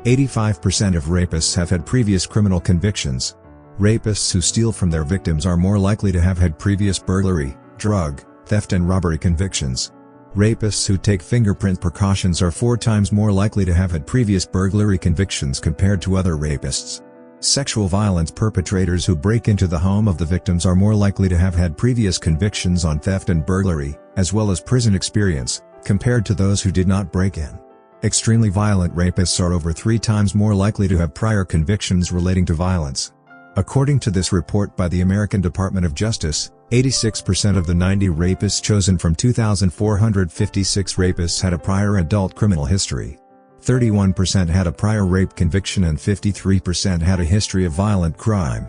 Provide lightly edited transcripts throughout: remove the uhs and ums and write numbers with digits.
85% of rapists have had previous criminal convictions. Rapists who steal from their victims are more likely to have had previous burglary, drug, theft and robbery convictions. Rapists who take fingerprint precautions are 4 times more likely to have had previous burglary convictions compared to other rapists. Sexual violence perpetrators who break into the home of the victims are more likely to have had previous convictions on theft and burglary, as well as prison experience, compared to those who did not break in. Extremely violent rapists are over 3 times more likely to have prior convictions relating to violence. According to this report by the American Department of Justice, 86% of the 90 rapists chosen from 2,456 rapists had a prior adult criminal history. 31% had a prior rape conviction and 53% had a history of violent crime.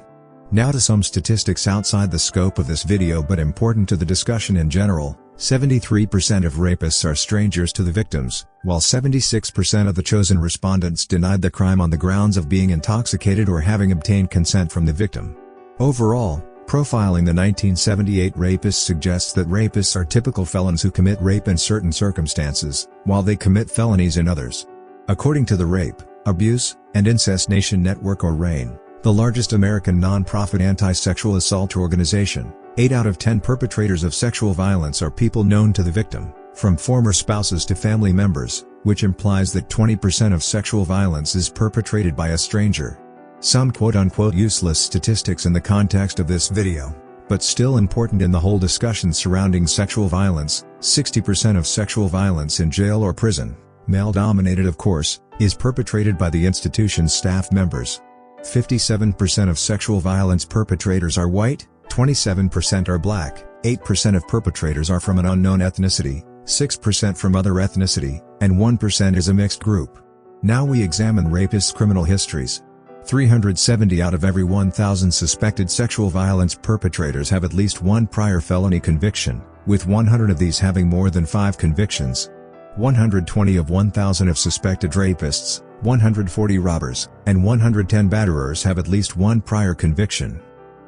Now to some statistics outside the scope of this video but important to the discussion in general. 73% of rapists are strangers to the victims, while 76% of the chosen respondents denied the crime on the grounds of being intoxicated or having obtained consent from the victim. Overall, profiling the 1978 rapists suggests that rapists are typical felons who commit rape in certain circumstances, while they commit felonies in others. According to the Rape, Abuse, and Incest Nation Network or RAIN, the largest American non-profit anti-sexual assault organization, 8 out of 10 perpetrators of sexual violence are people known to the victim, from former spouses to family members, which implies that 20% of sexual violence is perpetrated by a stranger. Some quote-unquote useless statistics in the context of this video, but still important in the whole discussion surrounding sexual violence. 60% of sexual violence in jail or prison, male-dominated of course, is perpetrated by the institution's staff members. 57% of sexual violence perpetrators are white, 27% are black, 8% of perpetrators are from an unknown ethnicity, 6% from other ethnicity, and 1% is a mixed group. Now we examine rapists' criminal histories. 370 out of every 1,000 suspected sexual violence perpetrators have at least one prior felony conviction, with 100 of these having more than 5 convictions. 120 of 1,000 of suspected rapists, 140 robbers, and 110 batterers have at least one prior conviction.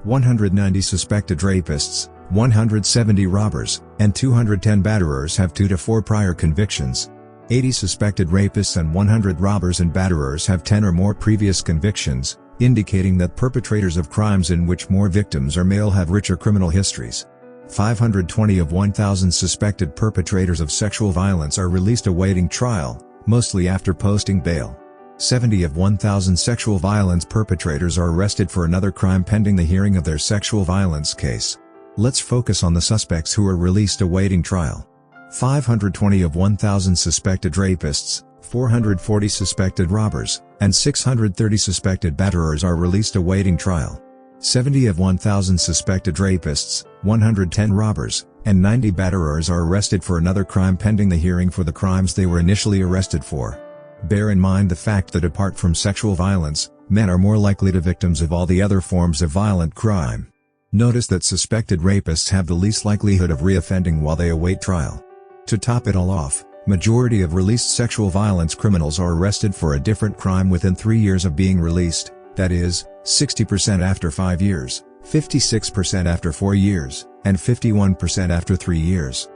190 suspected rapists, 170 robbers, and 210 batterers have 2 to 4 prior convictions. 80 suspected rapists and 100 robbers and batterers have 10 or more previous convictions, indicating that perpetrators of crimes in which more victims are male have richer criminal histories. 520 of 1,000 suspected perpetrators of sexual violence are released awaiting trial, mostly after posting bail. 70 of 1,000 sexual violence perpetrators are arrested for another crime pending the hearing of their sexual violence case. Let's focus on the suspects who are released awaiting trial. 520 of 1,000 suspected rapists, 440 suspected robbers, and 630 suspected batterers are released awaiting trial. 70 of 1,000 suspected rapists, 110 robbers, and 90 batterers are arrested for another crime pending the hearing for the crimes they were initially arrested for. Bear in mind the fact that apart from sexual violence, men are more likely to victims of all the other forms of violent crime. Notice that suspected rapists have the least likelihood of reoffending while they await trial. To top it all off, majority of released sexual violence criminals are arrested for a different crime within 3 years of being released, that is, 60% after 5 years, 56% after 4 years, and 51% after 3 years.